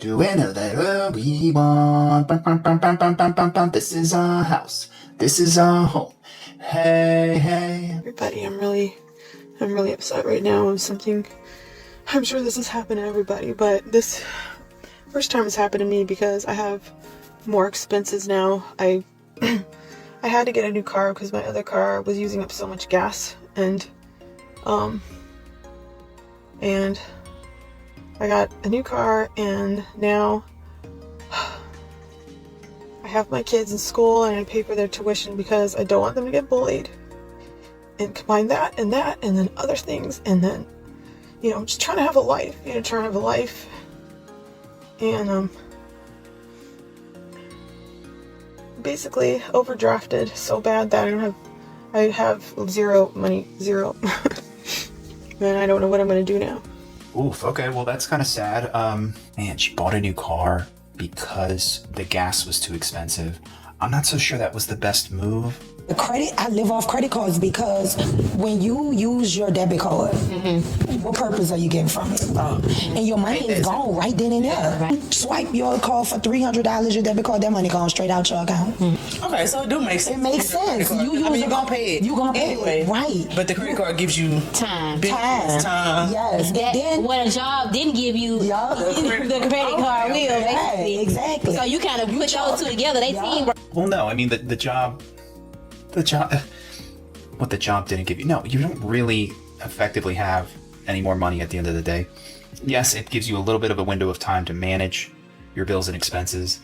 Do whatever we want. Bum, bum, bum, bum, bum, bum, bum, bum. This is our house. This is our home. Hey, hey. Everybody, I'm really upset right now of something. I'm sure this has happened to everybody, but this first time it's happened to me because I have more expenses now. I had to get a new car because my other car was using up so much gas, and I got a new car, and now I have my kids in school and I pay for their tuition because I don't want them to get bullied. And combine that, and then other things, and then, just trying to have a life, and, basically overdrafted so bad that I have zero money, and I don't know what I'm going to do now. Oof, okay, well that's kind of sad. Man, she bought a new car because the gas was too expensive. I'm not so sure that was the best move. I live off credit cards because when you use your debit card, what purpose are you getting from it? And your money is gone right then and there. Right. Swipe your card for $300, your debit card, that money gone straight out your account. Okay, so it do make sense. It makes sense. You're gonna pay it. You gonna pay anyway. it, right? But the credit card gives you time. Time. Yes. That what a job didn't give you, the credit card will, basically. Right, exactly. So you kind of put those two together. They seem. Well, no, I mean the job, what the job didn't give you. No, you don't really effectively have any more money at the end of the day. Yes, it gives you a little bit of a window of time to manage your bills and expenses.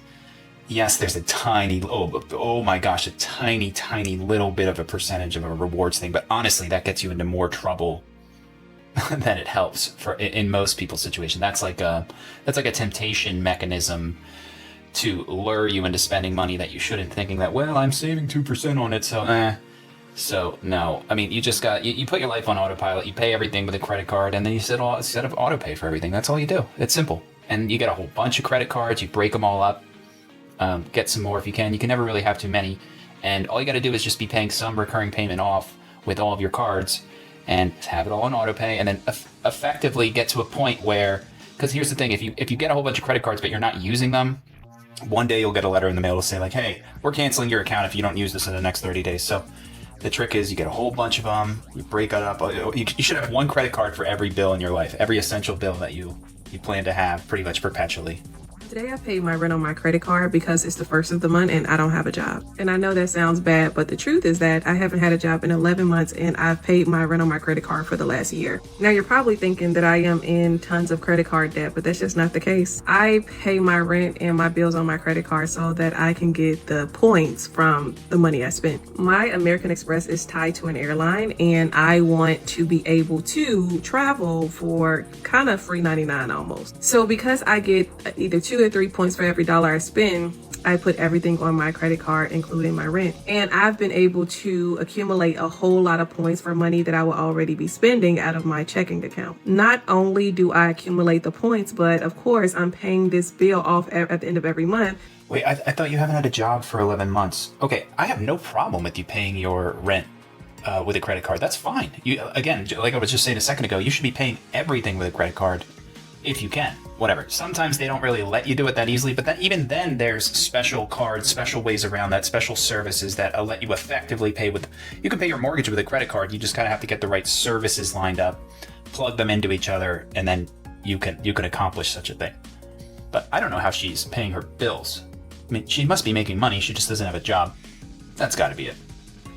Yes, there's a tiny, oh my gosh, a tiny little bit of a percentage of a rewards thing. But honestly, that gets you into more trouble than it helps in most people's situation. That's like a temptation mechanism to lure you into spending money that you shouldn't, thinking that, well, I'm saving 2% on it, so no. I mean, you just you put your life on autopilot, you pay everything with a credit card, and then you set up auto pay for everything. That's all you do. It's simple. And you get a whole bunch of credit cards, you break them all up, get some more if you can. You can never really have too many, and all you got to do is just be paying some recurring payment off with all of your cards, and have it all on auto pay, and then effectively get to a point where, because here's the thing, if you get a whole bunch of credit cards but you're not using them, one day you'll get a letter in the mail to say like, hey, we're canceling your account if you don't use this in the next 30 days. So the trick is you get a whole bunch of them, you break it up. You should have one credit card for every bill in your life, every essential bill that you plan to have pretty much perpetually. Today I paid my rent on my credit card because it's the first of the month and I don't have a job. And I know that sounds bad, but the truth is that I haven't had a job in 11 months and I've paid my rent on my credit card for the last year. Now you're probably thinking that I am in tons of credit card debt, but that's just not the case. I pay my rent and my bills on my credit card so that I can get the points from the money I spent. My American Express is tied to an airline and I want to be able to travel for kind of free 99 almost. So because I get either 2 or 3 points for every dollar I spend, I put everything on my credit card, including my rent. And I've been able to accumulate a whole lot of points for money that I will already be spending out of my checking account. Not only do I accumulate the points, but of course I'm paying this bill off at the end of every month. Wait, I thought you haven't had a job for 11 months. Okay, I have no problem with you paying your rent with a credit card. That's fine. Again, like I was just saying a second ago, you should be paying everything with a credit card if you can. Whatever. Sometimes they don't really let you do it that easily, but even then there's special cards, special ways around that, special services that let you effectively pay with. You can pay your mortgage with a credit card. You just kind of have to get the right services lined up, plug them into each other, and then you can accomplish such a thing. But I don't know how she's paying her bills. I mean, she must be making money. She just doesn't have a job. That's got to be it.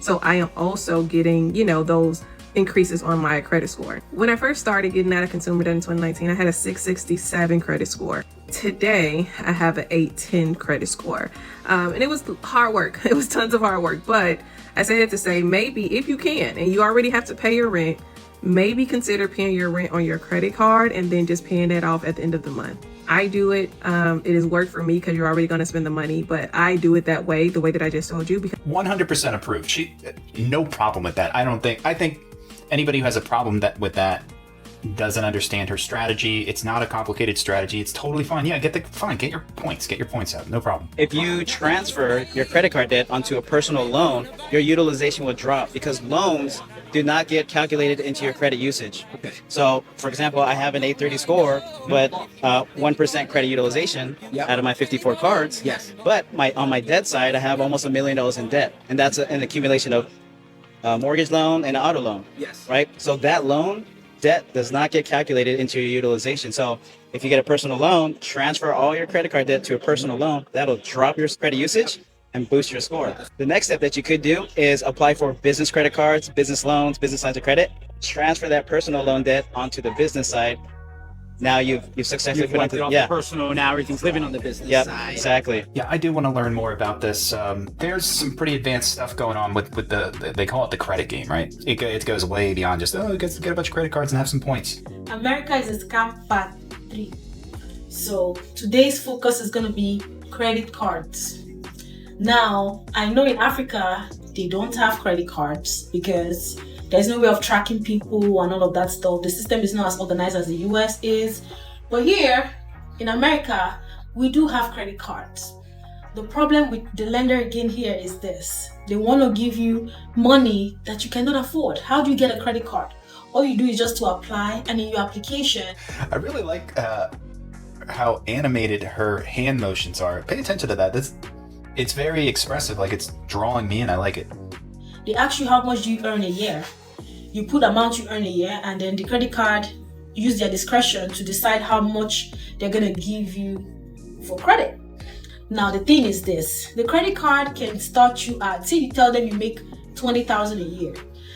So I am also getting, those increases on my credit score. When I first started getting out of consumer debt in 2019, I had a 667 credit score. Today, I have an 810 credit score. And it was hard work. It was tons of hard work. But I say that to say, maybe if you can, and you already have to pay your rent, maybe consider paying your rent on your credit card and then just paying that off at the end of the month. I do it. It has worked for me because you're already going to spend the money, but I do it that way, the way that I just told you. Because 100% approved. No problem with that. I think anybody who has a problem with that doesn't understand her strategy. It's not a complicated strategy. It's totally fine. Yeah, get your points out. No problem. If you transfer your credit card debt onto a personal loan, your utilization will drop because loans do not get calculated into your credit usage. So, for example, I have an 830 score, but 1% credit utilization out of my 54 cards. Yes. But on my debt side, I have almost $1 million in debt, and that's an accumulation of mortgage loan and auto loan. Yes. Right. So that loan debt does not get calculated into your utilization. So if you get a personal loan, transfer all your credit card debt to a personal loan. That'll drop your credit usage and boost your score. The next step that you could do is apply for business credit cards, business loans, business lines of credit. Transfer that personal loan debt onto the business side. Now you've successfully put Wiped it onto off the personal. Now everything's living on the business side. Exactly. Yeah, I do want to learn more about this. There's some pretty advanced stuff going on with the they call it the credit game, right? It goes way beyond just get a bunch of credit cards and have some points. America is a scam part 3. So today's focus is going to be credit cards. Now, I know in Africa, they don't have credit cards because there's no way of tracking people and all of that stuff. The system is not as organized as the US is. But here in America, we do have credit cards. The problem with the lender again here is this. They want to give you money that you cannot afford. How do you get a credit card? All you do is just to apply, and in your application... I really like how animated her hand motions are. Pay attention to that. It's very expressive, like it's drawing me in. I like it. They ask you how much do you earn a year. You put amount you earn a year, and then the credit card use their discretion to decide how much they're gonna give you for credit. Now the thing is this: the credit card can start you at, say you tell them you make $20,000 a year.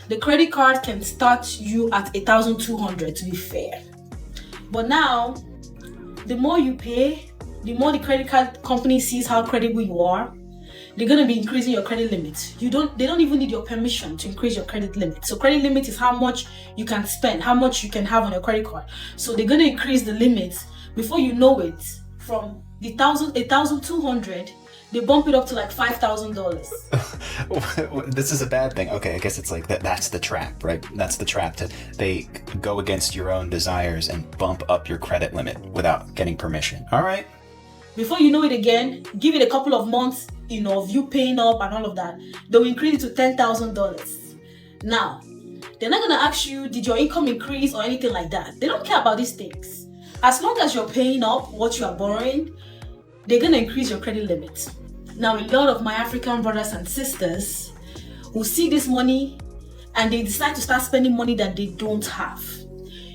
The credit card can start you at $1,200 to be fair. But now, the more you pay, the more the credit card company sees how credible you are. They're going to be increasing your credit limit. They don't even need your permission to increase your credit limit. So credit limit is how much you can spend, how much you can have on your credit card. So they're going to increase the limit. Before you know it, from the $1,200, they bump it up to like $5,000. This is a bad thing. Okay, I guess it's like that's the trap, right? That's the trap. They go against your own desires and bump up your credit limit without getting permission. All right. Before you know it again, give it a couple of months, of you paying up and all of that, they'll increase it to $10,000. Now, they're not going to ask you, did your income increase or anything like that. They don't care about these things. As long as you're paying up what you are borrowing, they're going to increase your credit limit. Now, a lot of my African brothers and sisters will see this money and they decide to start spending money that they don't have.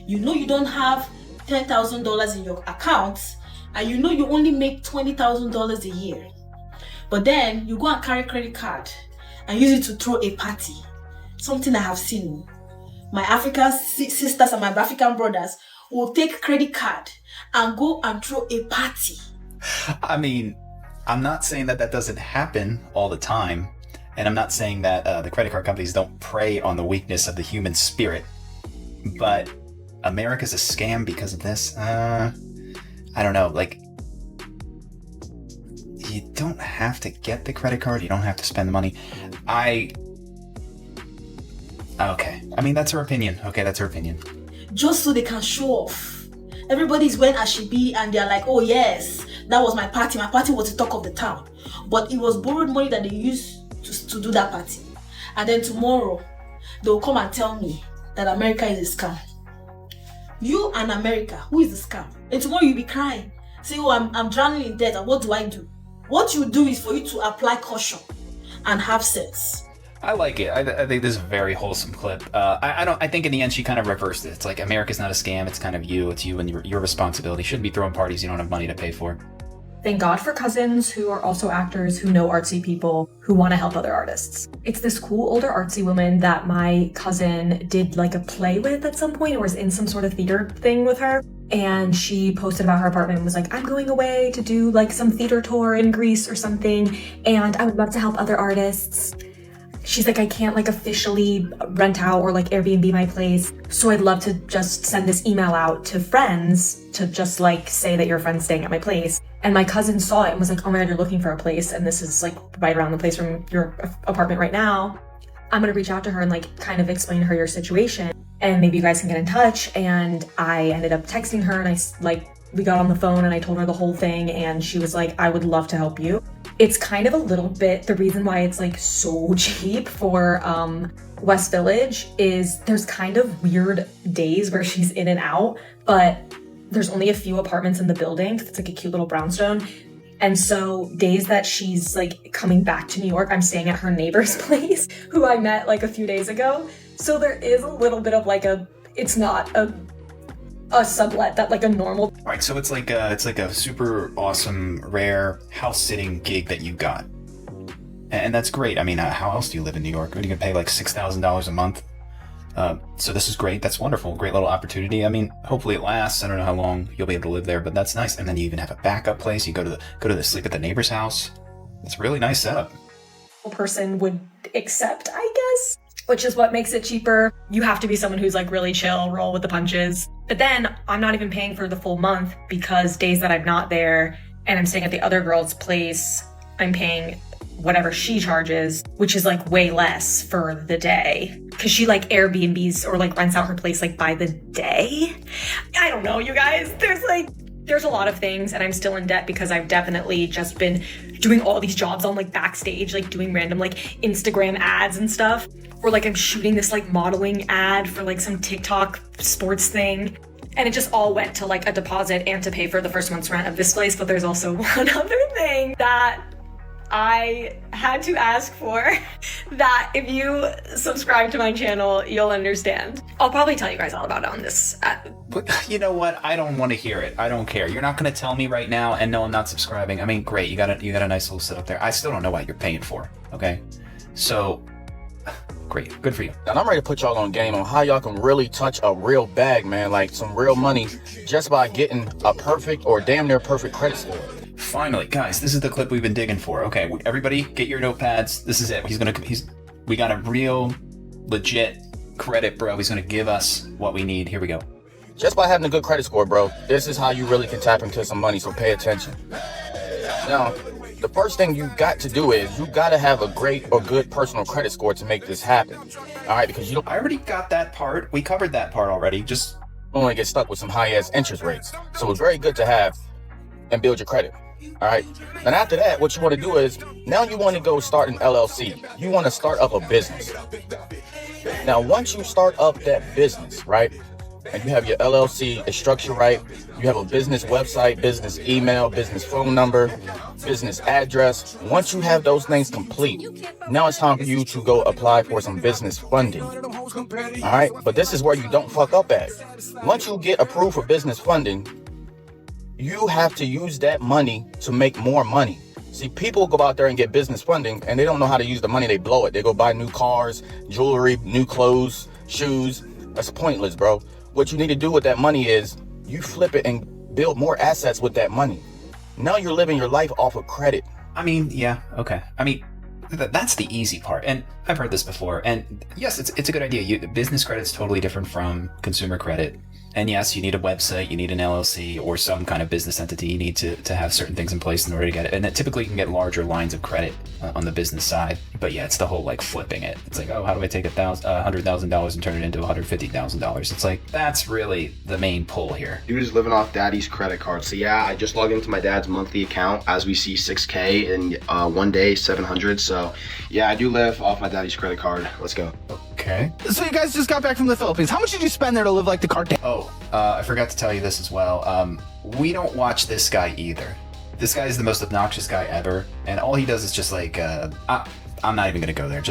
You don't have $10,000 in your account, and you only make $20,000 a year. But then you go and carry credit card and use it to throw a party. Something I have seen. My African sisters and my African brothers will take credit card and go and throw a party. I mean, I'm not saying that doesn't happen all the time. And I'm not saying that the credit card companies don't prey on the weakness of the human spirit. But America's a scam because of this. I don't know. Like, you don't have to get the credit card. You don't have to spend the money. Okay. I mean, that's her opinion. Okay, that's her opinion. Just so they can show off. Everybody's wearing ashibi and they're like, oh yes, that was my party. My party was the talk of the town. But it was borrowed money that they used to do that party. And then tomorrow, they'll come and tell me that America is a scam. You and America, who is the scam? And tomorrow you'll be crying. Say, oh, I'm drowning in debt, and what do I do? What you do is for you to apply caution and have sense. I like it. I think this is a very wholesome clip. I think in the end she kind of reversed it. It's like America's not a scam. It's kind of you. It's you and your responsibility. You shouldn't be throwing parties you don't have money to pay for. Thank God for cousins who are also actors, who know artsy people, who want to help other artists. It's this cool older artsy woman that my cousin did like a play with at some point, or was in some sort of theater thing with her. And she posted about her apartment and was like, I'm going away to do like some theater tour in Greece or something, and I would love to help other artists. She's like, I can't like officially rent out or like Airbnb my place, so I'd love to just send this email out to friends to just like say that your friend's staying at my place. And my cousin saw it and was like, oh my God, you're looking for a place, and this is like right around the place from your apartment right now. I'm gonna reach out to her and like kind of explain to her your situation, and maybe you guys can get in touch. And I ended up texting her, and we got on the phone and I told her the whole thing, and she was like, I would love to help you. It's kind of a little bit, the reason why it's like so cheap for West Village is there's kind of weird days where she's in and out, but there's only a few apartments in the building. It's like a cute little brownstone. And so days that she's like coming back to New York, I'm staying at her neighbor's place, who I met like a few days ago. So there is a little bit of like it's not a sublet that like a normal. All right, so it's like a super awesome, rare house sitting gig that you got. And that's great. I mean, how else do you live in New York? Are you gonna pay like $6,000 a month? So this is great. That's wonderful. Great little opportunity. I mean, hopefully it lasts. I don't know how long you'll be able to live there, but that's nice. And then you even have a backup place. You go to the sleep at the neighbor's house. It's a really nice setup. Person would accept, I guess, which is what makes it cheaper. You have to be someone who's like really chill, roll with the punches. But then I'm not even paying for the full month because days that I'm not there and I'm staying at the other girl's place, I'm paying whatever she charges, which is like way less for the day because she like Airbnbs or like rents out her place like by the day. I don't know, you guys. There's a lot of things and I'm still in debt because I've definitely just been doing all these jobs on like backstage, like doing random like Instagram ads and stuff. Or like I'm shooting this like modeling ad for like some TikTok sports thing. And it just all went to like a deposit and to pay for the first month's rent of this place. But there's also one other thing that I had to ask for that if you subscribe to my channel, you'll understand. I'll probably tell you guys all about it on this. But you know what? I don't want to hear it. I don't care. You're not going to tell me right now, and no, I'm not subscribing. I mean, great. You got a nice little setup there. I still don't know what you're paying for. Okay, so great. Good for you. And I'm ready to put y'all on game on how y'all can really touch a real bag, man, like some real money, just by getting a perfect or damn near perfect credit score. Finally, guys, this is the clip we've been digging for. Okay, everybody, get your notepads. This is it. We got a real, legit credit, bro. He's gonna give us what we need. Here we go. Just by having a good credit score, bro, this is how you really can tap into some money, so pay attention. Now, the first thing you got to do is you got to have a great or good personal credit score to make this happen. All right, because I already got that part. We covered that part already. Just don't want to get stuck with some high-ass interest rates. So it's very good to have and build your credit. All right. And after that, what you want to do is now you want to go start an LLC. You want to start up a business. Now, once you start up that business, right, and you have your LLC, it's structured right, you have a business website, business email, business phone number, business address. Once you have those things complete, now it's time for you to go apply for some business funding. All right. But this is where you don't fuck up at. Once you get approved for business funding, you have to use that money to make more money. See, people go out there and get business funding and they don't know how to use the money. They blow it. They go buy new cars, jewelry, new clothes, shoes. That's pointless, bro. What you need to do with that money is you flip it and build more assets with that money. Now you're living your life off of credit. I mean, yeah, okay. I mean, that's the easy part. And I've heard this before. And yes, it's a good idea. Business credit's totally different from consumer credit. And yes, you need a website, you need an LLC or some kind of business entity. You need to have certain things in place in order to get it. And it typically can get larger lines of credit on the business side. But yeah, it's the whole like flipping it. It's like, oh, how do I take $100,000 and turn it into $150,000? It's like, that's really the main pull here. Dude is living off daddy's credit card. So yeah, I just logged into my dad's monthly account. As we see, $6K in one day, $700. So yeah, I do live off my daddy's credit card. Let's go. Okay. So you guys just got back from the Philippines. How much did you spend there to live like the Kardashians? Oh, I forgot to tell you this as well. We don't watch this guy either. This guy is the most obnoxious guy ever, and all he does is just like, I'm not even gonna go there.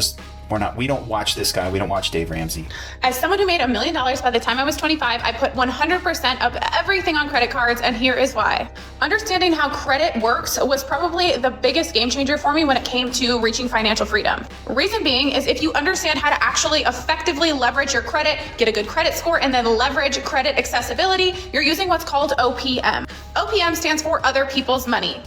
We don't watch this guy. We don't watch Dave Ramsey. As someone who made $1 million by the time I was 25, I put 100% of everything on credit cards, and here is why. Understanding how credit works was probably the biggest game changer for me when it came to reaching financial freedom. Reason being is if you understand how to actually effectively leverage your credit, get a good credit score, and then leverage credit accessibility, you're using what's called OPM. OPM stands for other people's money.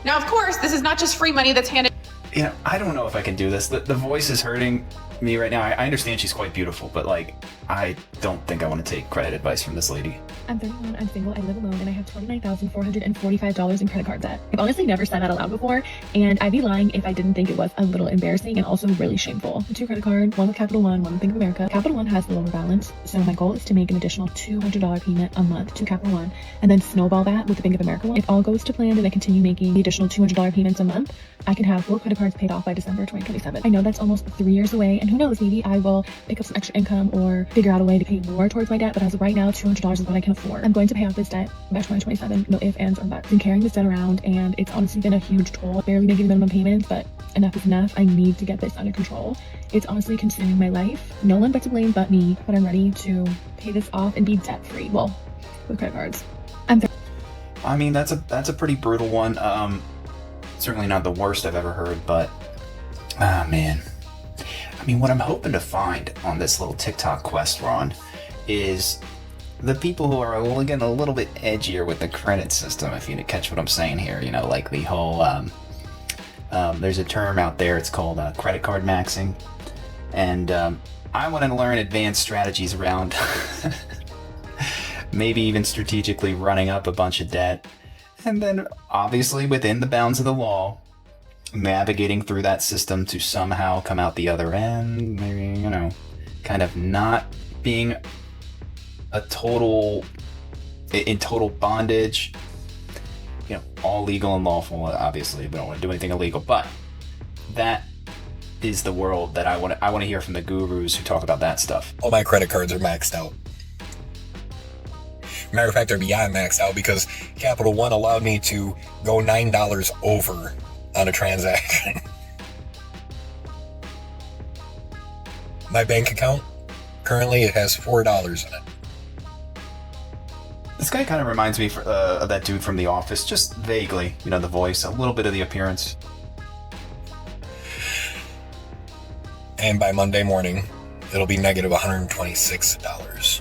Now, of course, this is not just free money that's handed. You know, I don't know if I can do this. The voice is hurting. me right now. I understand she's quite beautiful, but like, I don't think I want to take credit advice from this lady. I'm 31, I'm single, I live alone, and I have $29,445 in credit card debt. I've honestly never said that out loud before, and I'd be lying if I didn't think it was a little embarrassing and also really shameful. 2 credit cards, one with Capital One, one with Bank of America. Capital One has the lower balance, so my goal is to make an additional $200 payment a month to Capital One, and then snowball that with the Bank of America one. If all goes to plan and I continue making the additional $200 payments a month, I can have 4 credit cards paid off by December 2027. I know that's almost 3 years away, and who knows, maybe I will pick up some extra income or figure out a way to pay more towards my debt, but as of right now, $200 is what I can afford. I'm going to pay off this debt by 2027, no ifs, ands, or buts. I've been carrying this debt around, and it's honestly been a huge toll. I've barely making minimum payments, but enough is enough. I need to get this under control. It's honestly consuming my life. No one but to blame but me, but I'm ready to pay this off and be debt-free. Well, with credit cards. I mean, that's a pretty brutal one. Certainly not the worst I've ever heard, but man. I mean, what I'm hoping to find on this little TikTok quest we're on is the people who are getting a little bit edgier with the credit system, if you catch what I'm saying here. You know, like the whole, there's a term out there, it's called credit card maxing. And I want to learn advanced strategies around maybe even strategically running up a bunch of debt. And then, obviously, within the bounds of the law, navigating through that system to somehow come out the other end. Maybe, you know, kind of not being in total bondage. You know, all legal and lawful, obviously. We don't want to do anything illegal. But that is the world that I want to hear from the gurus who talk about that stuff. All my credit cards are maxed out. Matter of fact, they're beyond maxed out because Capital One allowed me to go $9 over on a transaction. My bank account, currently it has $4 in it. This guy kind of reminds me of that dude from The Office, just vaguely. You know, the voice, a little bit of the appearance. And by Monday morning, it'll be negative $126.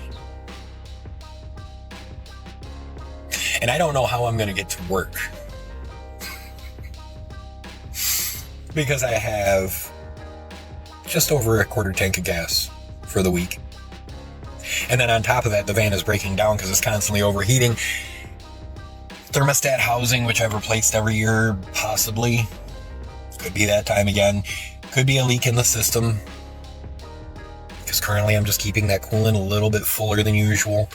And I don't know how I'm going to get to work. Because I have just over a quarter tank of gas for the week. And then on top of that, the van is breaking down because it's constantly overheating. Thermostat housing, which I've replaced every year, possibly. Could be that time again. Could be a leak in the system. Because currently I'm just keeping that coolant a little bit fuller than usual.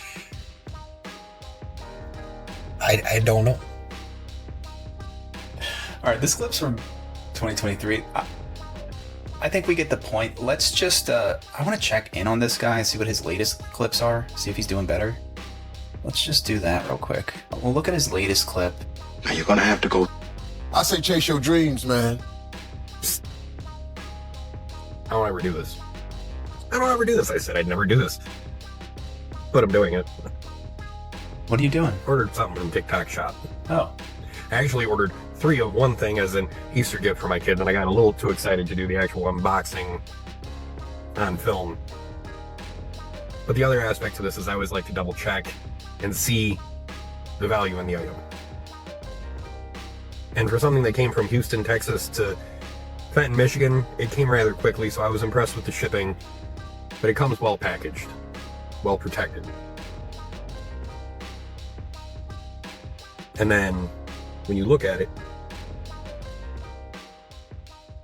I don't know. All right, this clip's from 2023. I think we get the point. Let's just, I want to check in on this guy and see what his latest clips are, see if he's doing better. Let's just do that real quick. We'll look at his latest clip. Now you're gonna have to go. I say chase your dreams, man. I don't ever do this. I don't ever do this. I said I'd never do this. But I'm doing it. What are you doing? Ordered something from TikTok Shop. Oh. I actually ordered 3 of one thing as an Easter gift for my kid, and I got a little too excited to do the actual unboxing on film. But the other aspect to this is I always like to double check and see the value in the item. And for something that came from Houston, Texas to Fenton, Michigan, it came rather quickly, so I was impressed with the shipping. But it comes well packaged, well protected. And then, when you look at it,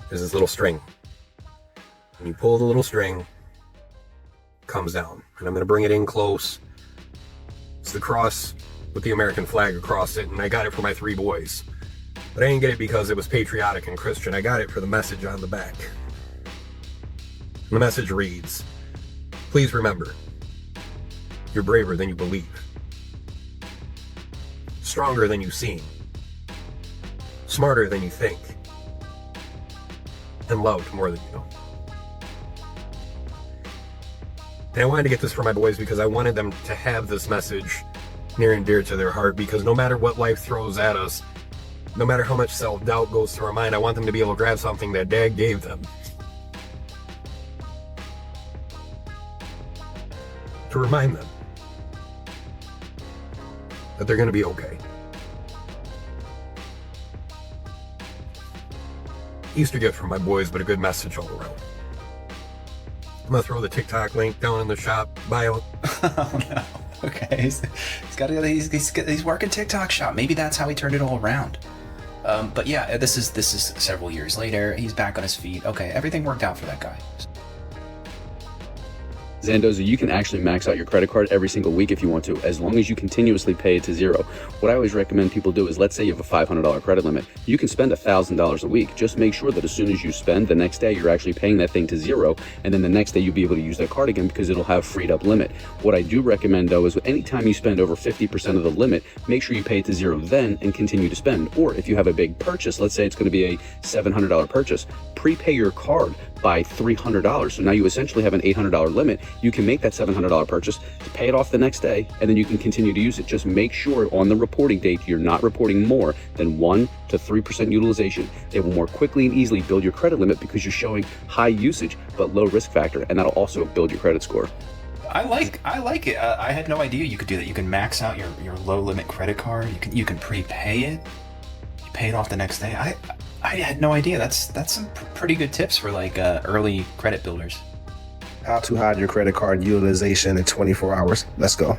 there's this little string. When you pull the little string, it comes down. And I'm going to bring it in close. It's the cross with the American flag across it, and I got it for my 3 boys. But I didn't get it because it was patriotic and Christian. I got it for the message on the back. And the message reads, "Please remember, you're braver than you believe. Stronger than you seem. Smarter than you think. And loved more than you know." And I wanted to get this for my boys because I wanted them to have this message near and dear to their heart, because no matter what life throws at us, no matter how much self-doubt goes through our mind, I want them to be able to grab something that Dad gave them to remind them that they're going to be okay. Easter gift for my boys, but a good message all around. I'm gonna throw the TikTok link down in the shop bio. Oh no. Okay. He's working TikTok shop. Maybe that's how he turned it all around. But yeah, this is several years later. He's back on his feet. Okay, everything worked out for that guy. Zandoza, you can actually max out your credit card every single week if you want to, as long as you continuously pay it to zero. What I always recommend people do is, let's say you have a $500 credit limit. You can spend $1,000 a week. Just make sure that as soon as you spend, the next day you're actually paying that thing to zero, and then the next day you'll be able to use that card again because it'll have freed up limit. What I do recommend though is anytime you spend over 50% of the limit, make sure you pay it to zero then and continue to spend. Or if you have a big purchase, let's say it's going to be a $700 purchase, prepay your card by $300. So now you essentially have an $800 limit. You can make that $700 purchase, pay it off the next day, and then you can continue to use it. Just make sure on the reporting date, you're not reporting more than 1 to 3% utilization. It will more quickly and easily build your credit limit because you're showing high usage, but low risk factor, and that'll also build your credit score. I like it. I had no idea you could do that. You can max out your low limit credit card. You can prepay it. You pay it off the next day. I had no idea. That's some pretty good tips for like early credit builders. How to hide your credit card utilization in 24 hours. Let's go.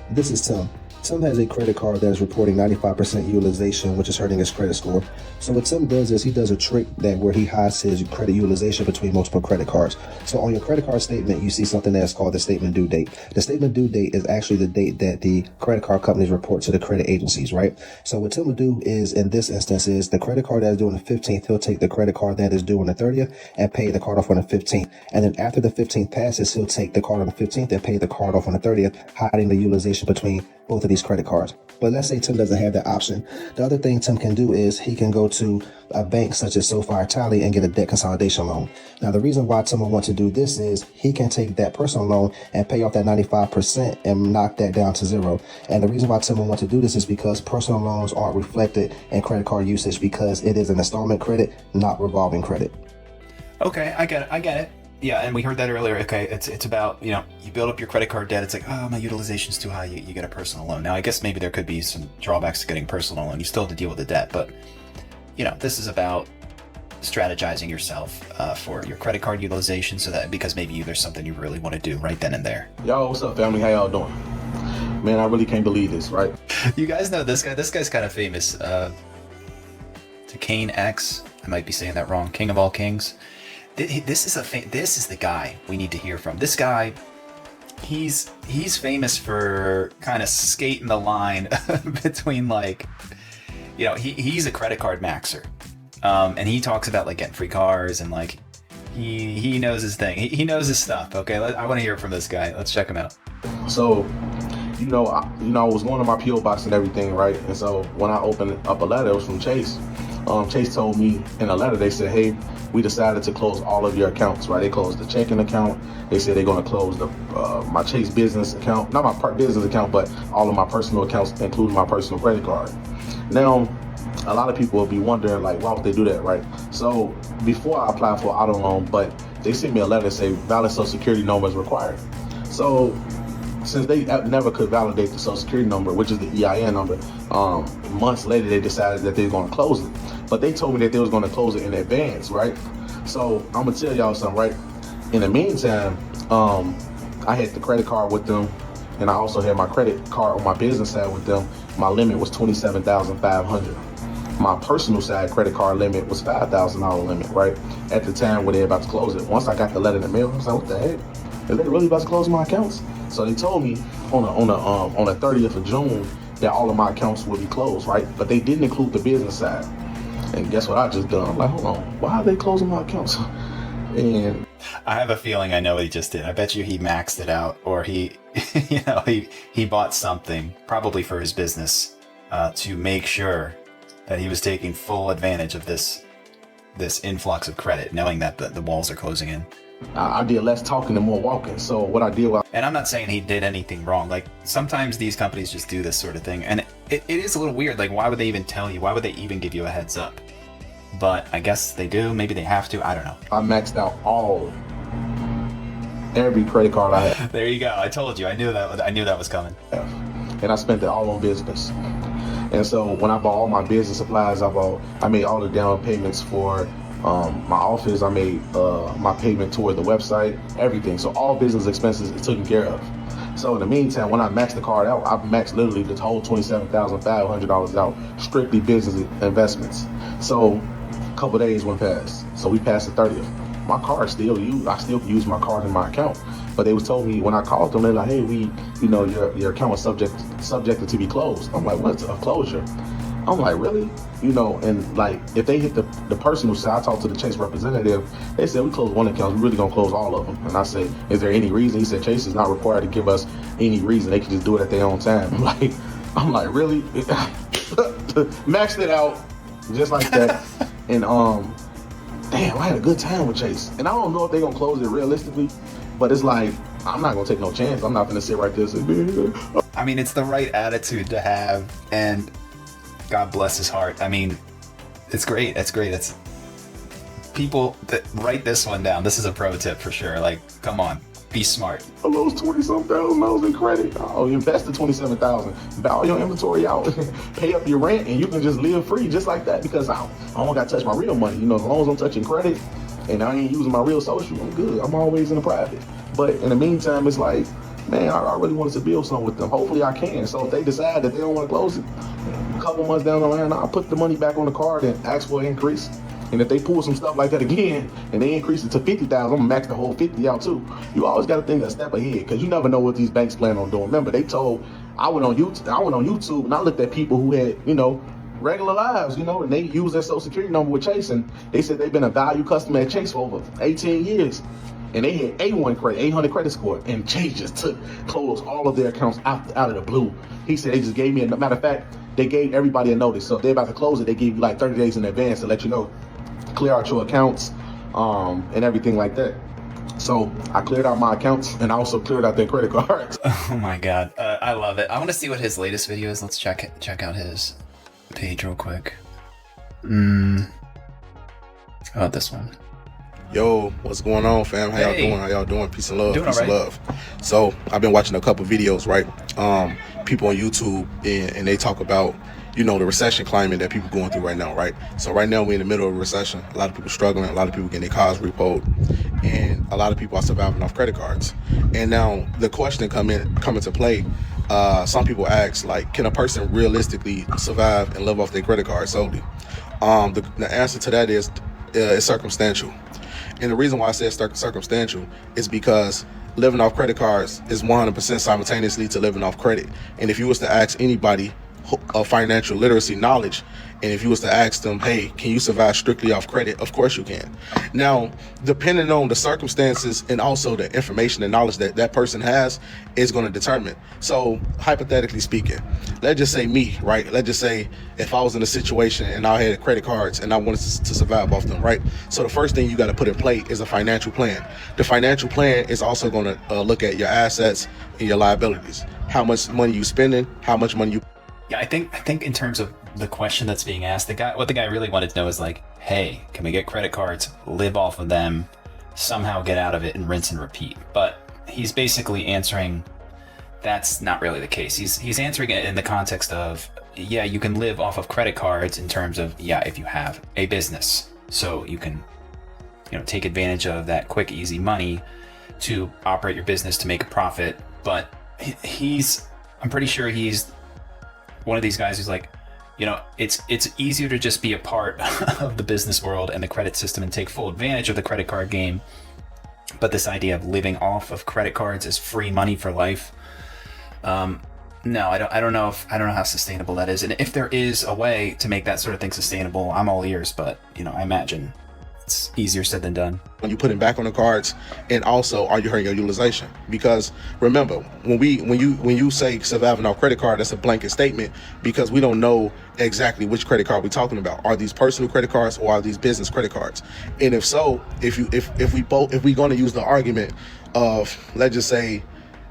This is Tim. Tim has a credit card that is reporting 95% utilization, which is hurting his credit score. So what Tim does is he does a trick where he hides his credit utilization between multiple credit cards. So on your credit card statement, you see something that's called the statement due date. The statement due date is actually the date that the credit card companies report to the credit agencies, right? So what Tim will do is, in this instance, is the credit card that is due on the 15th, he'll take the credit card that is due on the 30th and pay the card off on the 15th. And then after the 15th passes, he'll take the card on the 15th and pay the card off on the 30th, hiding the utilization between both of these credit cards. But let's say Tim doesn't have that option. The other thing Tim can do is he can go to a bank such as SoFi or Tally and get a debt consolidation loan. Now, the reason why Tim will want to do this is he can take that personal loan and pay off that 95% and knock that down to zero. And the reason why Tim will want to do this is because personal loans aren't reflected in credit card usage because it is an installment credit, not revolving credit. Okay, I get it. Yeah, and we heard that earlier. Okay, it's about, you build up your credit card debt. It's like, oh, my utilization's too high. You get a personal loan. Now, I guess maybe there could be some drawbacks to getting a personal loan. You still have to deal with the debt, but this is about strategizing yourself for your credit card utilization, so that because maybe there's something you really want to do right then and there. Yo, what's up, family? How y'all doing? Man, I really can't believe this, right? You guys know this guy. This guy's kind of famous. To Kane X. I might be saying that wrong. King of all kings. This is the guy we need to hear from. This guy, he's famous for kind of skating the line between he's a credit card maxer, and he talks about like getting free cars and like he knows his thing. He knows his stuff. Okay, I want to hear from this guy. Let's check him out. So, I was going to my PO box and everything, right? And so when I opened up a letter, it was from Chase. Chase told me in a letter, they said, hey, we decided to close all of your accounts, right? They closed the checking account. They said they're going to close my Chase business account, not my business account, but all of my personal accounts, including my personal credit card. Now, a lot of people will be wondering, like, why would they do that, right? So before I applied for an auto loan, but they sent me a letter saying valid social security number is required. So since they never could validate the social security number, which is the EIN number, months later they decided that they were going to close it. But they told me that they was going to close it in advance, right? So I'm going to tell y'all something, right? In the meantime, I had the credit card with them, and I also had my credit card on my business side with them. My limit was $27,500. My personal side credit card limit was $5,000 limit, right? At the time when they were about to close it. Once I got the letter in the mail, I was like, what the heck? Is they really about to close my accounts? So they told me on the 30th of June that all of my accounts would be closed, right? But they didn't include the business side. And guess what I just done? I'm like, hold on, why are they closing my accounts? And I have a feeling I know what he just did. I bet you he maxed it out, or he bought something, probably for his business, to make sure that he was taking full advantage of this influx of credit, knowing that the walls are closing in. I did less talking and more walking. So what I did was... And I'm not saying he did anything wrong. Like, sometimes these companies just do this sort of thing. And it is a little weird. Like, why would they even tell you? Why would they even give you a heads up? But I guess they do. Maybe they have to. I don't know. I maxed out every credit card I had. There you go. I told you. I knew that was coming. And I spent it all on business. And so when I bought all my business supplies, I made all the down payments for my office, I made my payment toward the website, everything. So all business expenses is taken care of. So in the meantime, when I maxed the card out, I maxed literally the whole $27,500 out, strictly business investments. So a couple days went past. So we passed the 30th. My card still used. I still use my card in my account. But they was told me when I called them, they're like, hey, your account was subjected to be closed. I'm like, what's a closure? I'm like, really? And like, if they hit the person who said, I talked to the Chase representative, they said, we closed one account, we really gonna close all of them. And I said, is there any reason? He said, Chase is not required to give us any reason. They can just do it at their own time. I'm like, really? Maxed it out just like that. And damn, I had a good time with Chase. And I don't know if they're gonna close it realistically, but it's like, I'm not gonna take no chance. I'm not gonna sit right there and say, I mean, it's the right attitude to have, and God bless his heart. I mean, it's great. It's great. It's people that write this one down. This is a pro tip for sure. Like, come on, be smart. I lost $20,000 in credit. Oh, you invested $27,000. Buy all your inventory out, pay up your rent, and you can just live free just like that. Because I don't got to touch my real money. As long as I'm touching credit and I ain't using my real social, I'm good. I'm always in the private. But in the meantime, it's like, man, I really wanted to build something with them. Hopefully I can. So if they decide that they don't want to close it, a couple months down the line, I'll put the money back on the card and ask for an increase. And if they pull some stuff like that again and they increase it to $50,000, I'm gonna max the whole 50 out too. You always gotta think a step ahead, because you never know what these banks plan on doing. Remember, they told, I went on YouTube and I looked at people who had, regular lives, and they use their social security number with Chase, and they said they've been a value customer at Chase for over 18 years. And they had A1 credit, 800 credit score, and Chase just closed all of their accounts out of the blue. He said they just gave me, matter of fact, they gave everybody a notice. So if they're about to close it, they give you like 30 days in advance to let you know, clear out your accounts, and everything like that. So I cleared out my accounts and I also cleared out their credit cards. Oh my God, I love it. I want to see what his latest video is. Let's check out his page real quick. How about this one? Yo, what's going on, fam? How y'all doing? How y'all doing? Peace and love. Doing Peace and love. So I've been watching a couple videos, right? People on YouTube, and they talk about, the recession climate that people going through right now, right? So right now we're in the middle of a recession. A lot of people struggling. A lot of people getting their cars repoed, and a lot of people are surviving off credit cards. And now the question come into play. Some people ask, like, can a person realistically survive and live off their credit card solely? The answer to that is circumstantial. And the reason why I say it's circumstantial is because living off credit cards is 100% simultaneously to living off credit. And if you was to ask anybody of financial literacy knowledge, and if you was to ask them, hey, can you survive strictly off credit? Of course you can. Now, depending on the circumstances and also the information and knowledge that that person has is going to determine. So hypothetically speaking, let's just say me, right? Let's just say if I was in a situation and I had credit cards and I wanted to survive off them, right? So the first thing you got to put in play is a financial plan. The financial plan is also going to look at your assets and your liabilities. How much money you spending, how much money you... Yeah, I think in terms of the question that's being asked, what the guy really wanted to know is like, hey, can we get credit cards, live off of them, somehow get out of it and rinse and repeat? But he's basically answering that's not really the case. He's answering it in the context of, yeah, you can live off of credit cards in terms of, yeah, if you have a business, so you can, take advantage of that quick, easy money to operate your business to make a profit. But I'm pretty sure he's one of these guys who's like, it's easier to just be a part of the business world and the credit system and take full advantage of the credit card game. But this idea of living off of credit cards as free money for life, no, I don't know how sustainable that is. And if there is a way to make that sort of thing sustainable, I'm all ears. But I imagine it's easier said than done. When you put it back on the cards, and also are you hurting your utilization? Because remember, when you say surviving off credit card, that's a blanket statement because we don't know exactly which credit card we're talking about. Are these personal credit cards or are these business credit cards? And if so, if we're going to use the argument of, let's just say,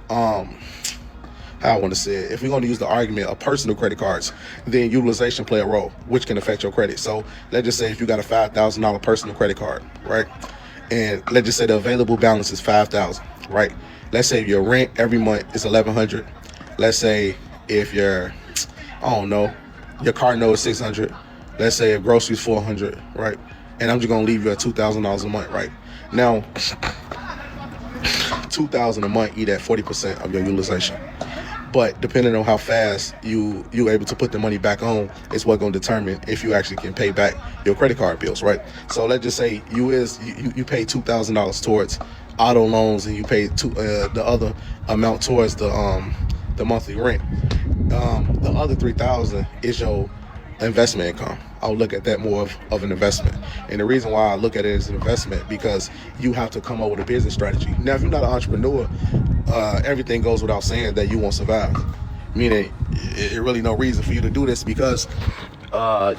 how I want to say it, if we're going to use the argument of personal credit cards, then utilization play a role, which can affect your credit. So let's just say if you got a $5,000 personal credit card, right? And let's just say the available balance is $5,000, right? Let's say your rent every month is $1,100. Let's say if your car note is $600. Let's say if groceries $400, right? and I'm just gonna leave you at $2,000 a month, right? Now, $2,000 a month eat at 40% of your utilization. But depending on how fast you able to put the money back on is what gonna determine if you actually can pay back your credit card bills, right? So let's just say you pay $2,000 towards auto loans, and you pay the other amount towards the monthly rent. The other $3,000 is your investment income. I'll look at that more of an investment. And the reason why I look at it as an investment, because you have to come up with a business strategy. Now, if you're not an entrepreneur, everything goes without saying that you won't survive. Meaning, it really no reason for you to do this, because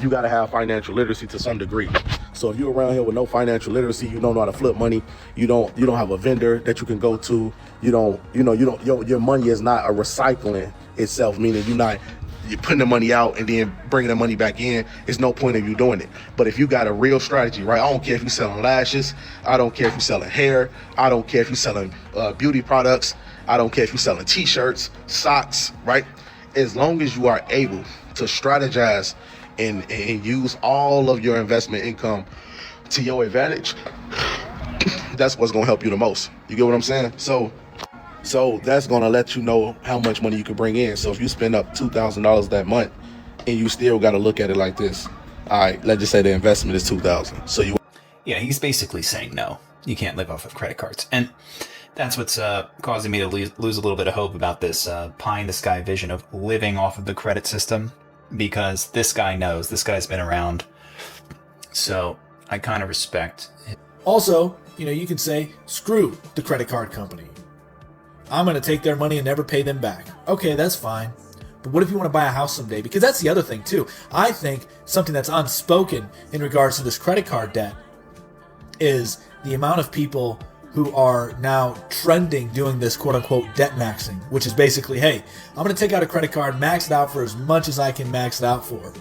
you got to have financial literacy to some degree. So if you're around here with no financial literacy, you don't know how to flip money, you don't have a vendor that you can go to, your money is not a recycling itself, meaning you're putting the money out and then bringing the money back in. There's no point of you doing it. But if you got a real strategy, right? I don't care if you're selling lashes, I don't care if you're selling hair, I don't care if you're selling beauty products, I don't care if you're selling t-shirts, socks, right? As long as you are able to strategize and use all of your investment income to your advantage, that's what's gonna help you the most. You get what I'm saying? So that's gonna let you know how much money you can bring in. So if you spend up $2,000 that month, and you still got to look at it like this. All right, let's just say the investment is $2,000. So yeah, he's basically saying no, you can't live off of credit cards, and that's what's causing me to lose a little bit of hope about this pie in the sky vision of living off of the credit system, because this guy knows, this guy's been around, so I kind of respect it. Also, you can say, screw the credit card company. I'm going to take their money and never pay them back. Okay, that's fine. But what if you want to buy a house someday? Because that's the other thing too. I think something that's unspoken in regards to this credit card debt is the amount of people who are now trending doing this quote-unquote debt maxing, which is basically, hey, I'm going to take out a credit card, max it out for as much as I can max it out for.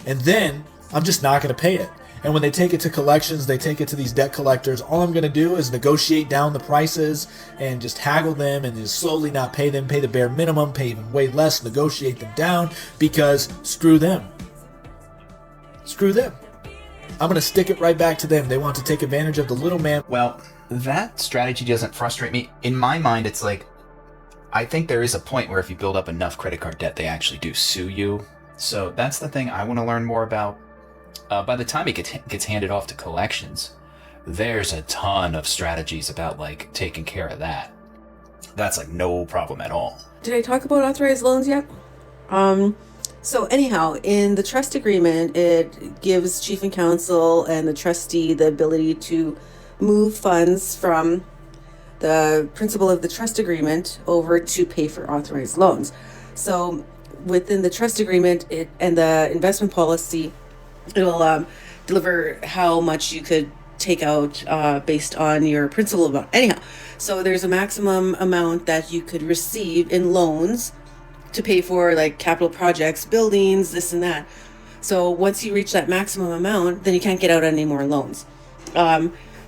And then I'm just not going to pay it. And when they take it to collections, they take it to these debt collectors, all I'm going to do is negotiate down the prices and just haggle them and just slowly not pay them, pay the bare minimum, pay even way less, negotiate them down, because screw them. Screw them. I'm going to stick it right back to them. They want to take advantage of the little man. Well, that strategy doesn't frustrate me. In my mind, it's like, I think there is a point where if you build up enough credit card debt, they actually do sue you. So that's the thing I want to learn more about. By the time it gets handed off to collections, there's a ton of strategies about like taking care of that. That's like no problem at all. Did I talk about authorized loans yet? So anyhow, in the trust agreement, it gives chief and counsel and the trustee the ability to move funds from the principal of the trust agreement over to pay for authorized loans. So within the trust agreement and the investment policy, it will deliver how much you could take out based on your principal amount. Anyhow, so there's a maximum amount that you could receive in loans to pay for like capital projects, buildings, this and that. So once you reach that maximum amount, then you can't get out any more loans.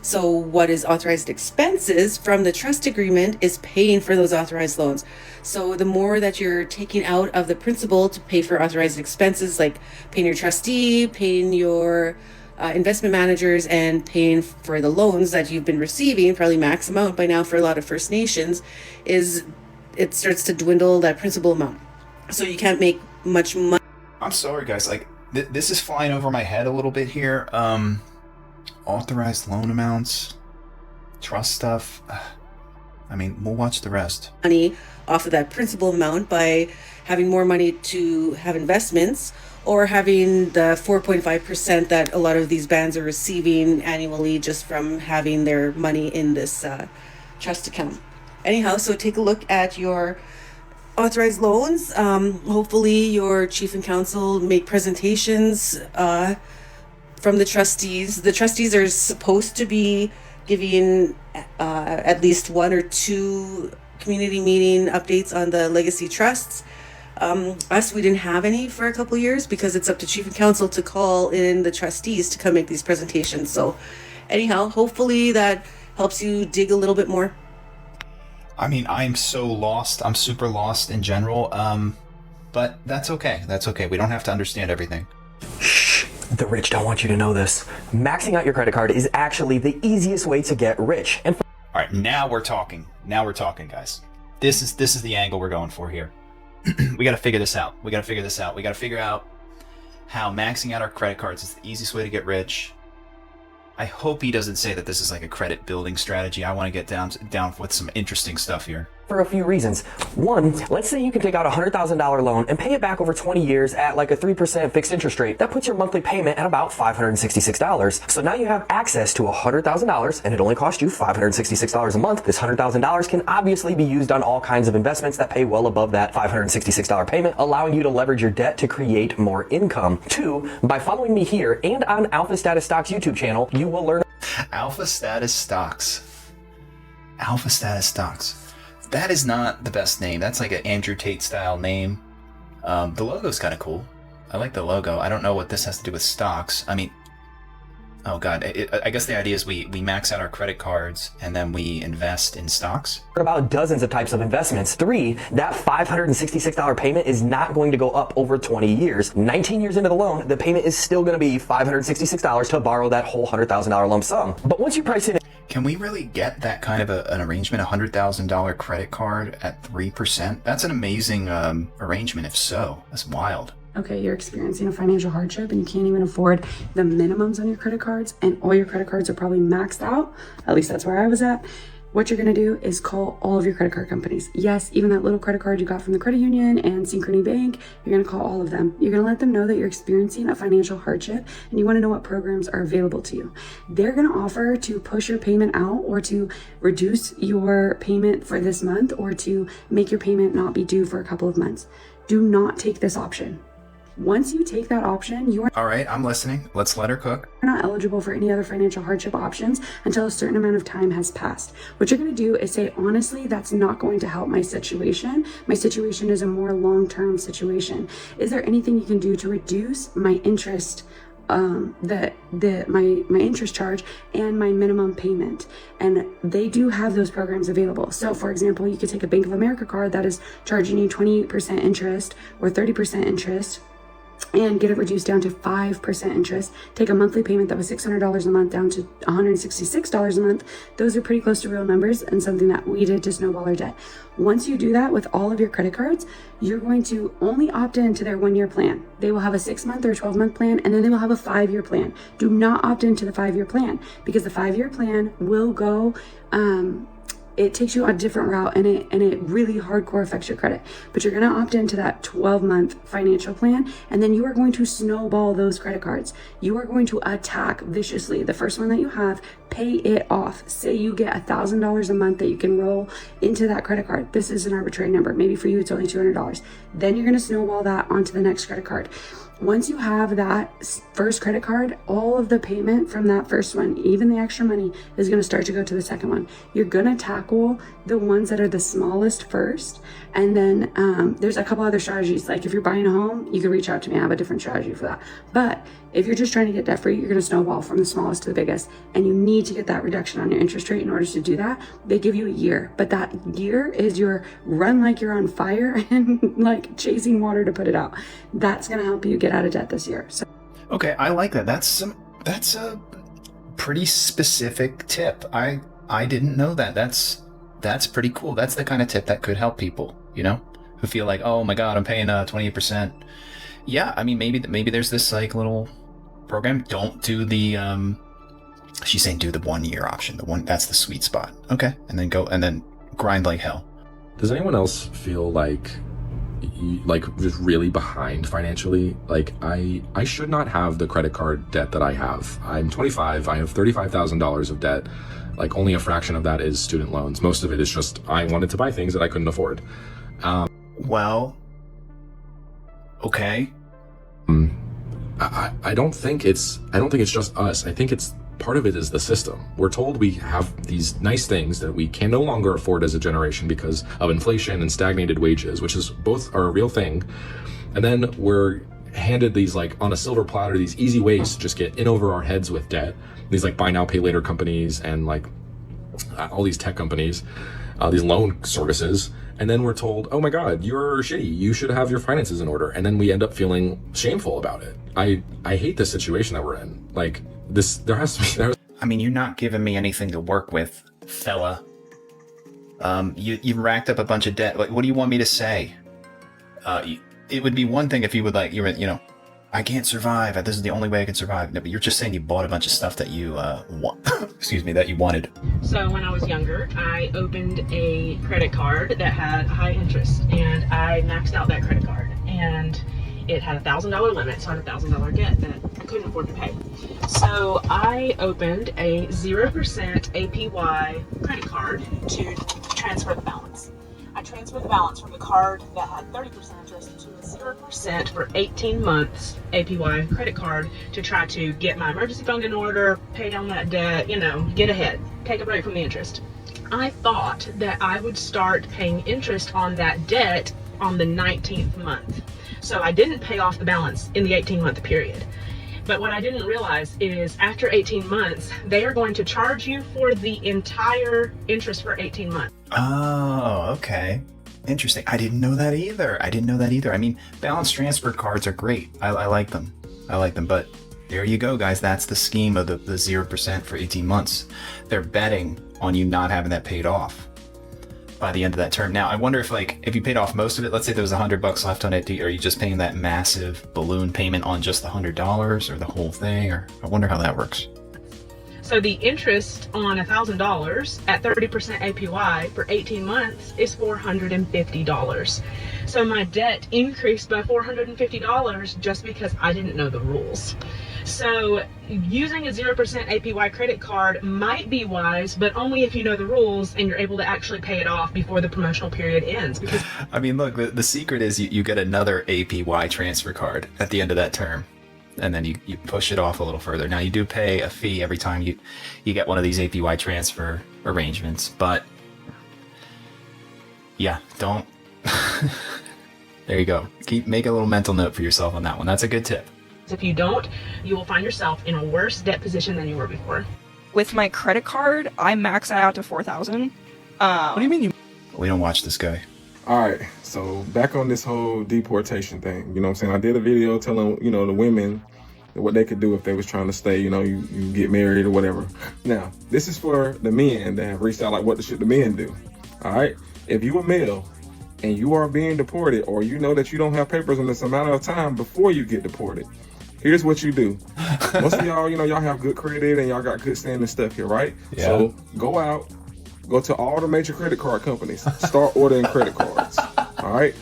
So what is authorized expenses from the trust agreement is paying for those authorized loans. So the more that you're taking out of the principal to pay for authorized expenses, like paying your trustee, paying your investment managers, and paying for the loans that you've been receiving, probably max amount by now for a lot of First Nations, it starts to dwindle that principal amount. So you can't make much money. I'm sorry, guys. Like this is flying over my head a little bit here. Authorized loan amounts, trust stuff. I mean, we'll watch the rest. Money off of that principal amount by having more money to have investments, or having the 4.5% that a lot of these bands are receiving annually just from having their money in this trust account. Anyhow, so take a look at your authorized loans. Hopefully your chief and counsel make presentations from the trustees. The trustees are supposed to be giving at least 1 or 2 community meeting updates on the legacy trusts. We didn't have any for a couple years because it's up to chief and counsel to call in the trustees to come make these presentations. So anyhow, hopefully that helps you dig a little bit more. I mean, I'm so lost. I'm super lost in general. But that's okay. That's okay. We don't have to understand everything. The rich don't want you to know this. Maxing out your credit card is actually the easiest way to get rich. And All right, now we're talking. Now we're talking, guys. This is the angle we're going for here. We got to figure this out. We got to figure out how maxing out our credit cards is the easiest way to get rich. I hope he doesn't say that this is like a credit building strategy. I want to get down with some interesting stuff here. for a few reasons. One, let's say you can take out a $100,000 loan and pay it back over 20 years at like a 3% fixed interest rate. That puts your monthly payment at about $566. So now you have access to $100,000 and it only costs you $566 a month. This $100,000 can obviously be used on all kinds of investments that pay well above that $566 payment, allowing you to leverage your debt to create more income. Two, by following me here and on Alpha Status Stocks YouTube channel, you will learn Alpha Status Stocks. Alpha Status Stocks. That is not the best name. That's like an Andrew Tate style name. The logo's kind of cool. I like the logo. I don't know what this has to do with stocks. I mean, oh god, I guess the idea is we max out our credit cards and then we invest in stocks. about dozens of types of investments. Three, that $566 payment is not going to go up over 20 years. 19 years into the loan, the payment is still going to be $566 to borrow that whole $100,000 lump sum. But once you price it in, can we really get that kind of an arrangement, a $100,000 credit card at 3%? That's an amazing arrangement if so. That's wild. Okay, you're experiencing a financial hardship and you can't even afford the minimums on your credit cards and all your credit cards are probably maxed out. At least that's where I was at. What you're gonna do is call all of your credit card companies. Yes, even that little credit card you got from the credit union and Synchrony Bank, you're gonna call all of them. You're gonna let them know that you're experiencing a financial hardship and you wanna know what programs are available to you. They're gonna offer to push your payment out or to reduce your payment for this month or to make your payment not be due for a couple of months. Do not take this option. Once you take that option, you are All right, I'm listening. Let's let her cook. not eligible for any other financial hardship options until a certain amount of time has passed. What you're going to do is say, honestly, that's not going to help my situation. My situation is a more long-term situation. Is there anything you can do to reduce my interest, my interest charge and my minimum payment? And they do have those programs available. So for example, you could take a Bank of America card that is charging you 28% interest or 30% interest and get it reduced down to 5% interest. Take a monthly payment that was $600 a month down to $166 a month. Those are pretty close to real numbers and something that we did to snowball our debt. Once you do that with all of your credit cards, you're going to only opt into their 1-year plan. They will have a 6-month or 12-month plan, and then they will have a 5-year plan. Do not opt into the 5-year plan because the 5-year plan will go, it takes you on a different route and it really hardcore affects your credit. But you're gonna opt into that 12-month financial plan and then you are going to snowball those credit cards. You are going to attack viciously. The first one that you have, pay it off. Say you get $1,000 a month that you can roll into that credit card. This is an arbitrary number. Maybe for you it's only $200. Then you're gonna snowball that onto the next credit card. Once you have that first credit card, all of the payment from that first one, even the extra money, is going to start to go to the second one. You're going to tackle the ones that are the smallest first. And then there's a couple other strategies. Like if you're buying a home, you can reach out to me. I have a different strategy for that. But if you're just trying to get debt free, you're going to snowball from the smallest to the biggest. And you need to get that reduction on your interest rate in order to do that. They give you a year, but that year is your run like you're on fire and like chasing water to put it out. That's going to help you get out of debt this year. So Okay, I like that. That's a pretty specific tip. I didn't know that. That's pretty cool. That's the kind of tip that could help people, you know, who feel like, oh my god, I'm paying 28%. Yeah, I mean maybe there's this like little program. Don't do the she's saying do the 1-year option. That's the sweet spot. Okay, and then go and then grind like hell. Does anyone else feel like just really behind financially? Like I should not have the credit card debt that I have. I'm 25. I have $35,000 of debt. Like only a fraction of that is student loans. Most of it is just I wanted to buy things that I couldn't afford. Well, okay. I don't think it's just us. I think it's part of it is the system. We're told we have these nice things that we can no longer afford as a generation because of inflation and stagnated wages, which is both are a real thing. And then we're handed these like on a silver platter, these easy ways to just get in over our heads with debt. These like buy now, pay later companies and like all these tech companies, these loan services. And then we're told, oh my God, you're shitty. You should have your finances in order. And then we end up feeling shameful about it. I hate this situation that we're in. Like this, there has to be, I mean, you're not giving me anything to work with, fella. You racked up a bunch of debt. Like, what do you want me to say? It would be one thing if you would like, I can't survive. This is the only way I can survive. No, but you're just saying you bought a bunch of stuff that you excuse me, that you wanted. So when I was younger, I opened a credit card that had high interest, and I maxed out that credit card, and it had a $1,000 limit, so I had a $1,000 debt that I couldn't afford to pay. So I opened a 0% APY credit card to transfer the balance. I transferred the balance from the card that had 30% interest to a 0% for 18 months APY credit card to try to get my emergency fund in order, pay down that debt, get ahead, take a break from the interest. I thought that I would start paying interest on that debt on the 19th month. So I didn't pay off the balance in the 18-month period. But what I didn't realize is after 18 months, they are going to charge you for the entire interest for 18 months. Oh, okay. Interesting. I didn't know that either. I mean, balance transfer cards are great. I like them. But there you go, guys. That's the scheme of the 0% for 18 months. They're betting on you not having that paid off by the end of that term. Now, I wonder if you paid off most of it, let's say there was $100 left on it, are you just paying that massive balloon payment on just the $100 or the whole thing? Or I wonder how that works. So the interest on $1,000 at 30% APY for 18 months is $450. So my debt increased by $450 just because I didn't know the rules. So using a 0% APY credit card might be wise, but only if you know the rules and you're able to actually pay it off before the promotional period ends. Because I mean, look, the secret is you get another APY transfer card at the end of that term, and then you push it off a little further. Now, you do pay a fee every time you get one of these APY transfer arrangements, but yeah, don't. There you go. Make a little mental note for yourself on that one. That's a good tip. if you don't, you will find yourself in a worse debt position than you were before. With my credit card, I max it out to $4,000. What do you mean you? We don't watch this guy. All right, so back on this whole deportation thing, you know what I'm saying? I did a video telling, you know, the women what they could do if they was trying to stay, you know, you get married or whatever. Now, this is for the men that have reached out, like, what should the men do? All right, if you a male and you are being deported, or you know that you don't have papers in this amount of time before you get deported, here's what you do. Most of y'all, you know, y'all have good credit and y'all got good standing stuff here, right? Yeah. So go out, go to all the major credit card companies, start ordering credit cards, all right?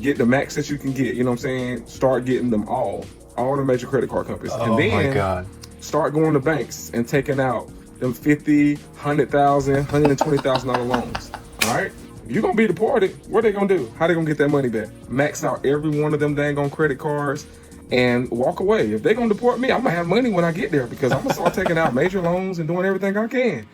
Get the max that you can get, you know what I'm saying? Start getting them all the major credit card companies. Oh, and then my God. Start going to banks and taking out them $50,000, $100,000, $120,000 loans, all right? If you're gonna be deported, what they gonna do? How they gonna get that money back? Max out every one of them dang on credit cards and walk away. If they gonna deport me, I'm gonna have money when I get there, because I'm gonna start taking out major loans and doing everything I can.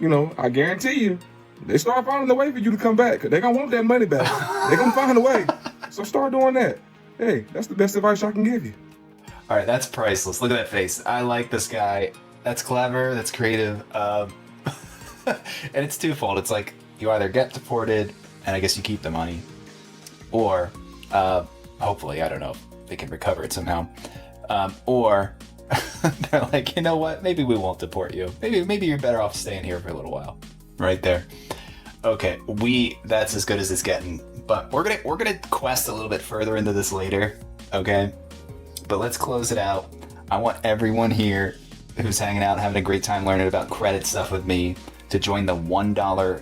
You know, I guarantee you, they start finding a way for you to come back. They gonna want that money back. They gonna find a way. So start doing that. Hey, that's the best advice I can give you. All right, that's priceless. Look at that face. I like this guy. That's clever. That's creative. And it's twofold. It's like you either get deported, and I guess you keep the money, or hopefully, I don't know, if they can recover it somehow, or they're like, you know what? Maybe we won't deport you. Maybe you're better off staying here for a little while. Right there. Okay, that's as good as it's getting. But we're gonna quest a little bit further into this later. Okay, but let's close it out. I want everyone here who's hanging out and having a great time learning about credit stuff with me to join the $1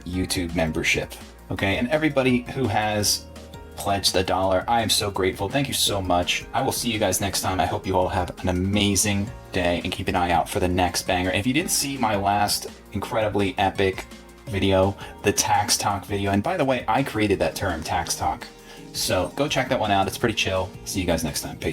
YouTube membership. Okay, and everybody who has pledged $1, I am so grateful. Thank you so much. I will see you guys next time. I hope you all have an amazing day, and keep an eye out for the next banger. And if you didn't see my last incredibly epic video, the tax talk video, and by the way, I created that term, tax talk, so go check that one out. It's pretty chill. See you guys next time. Peace.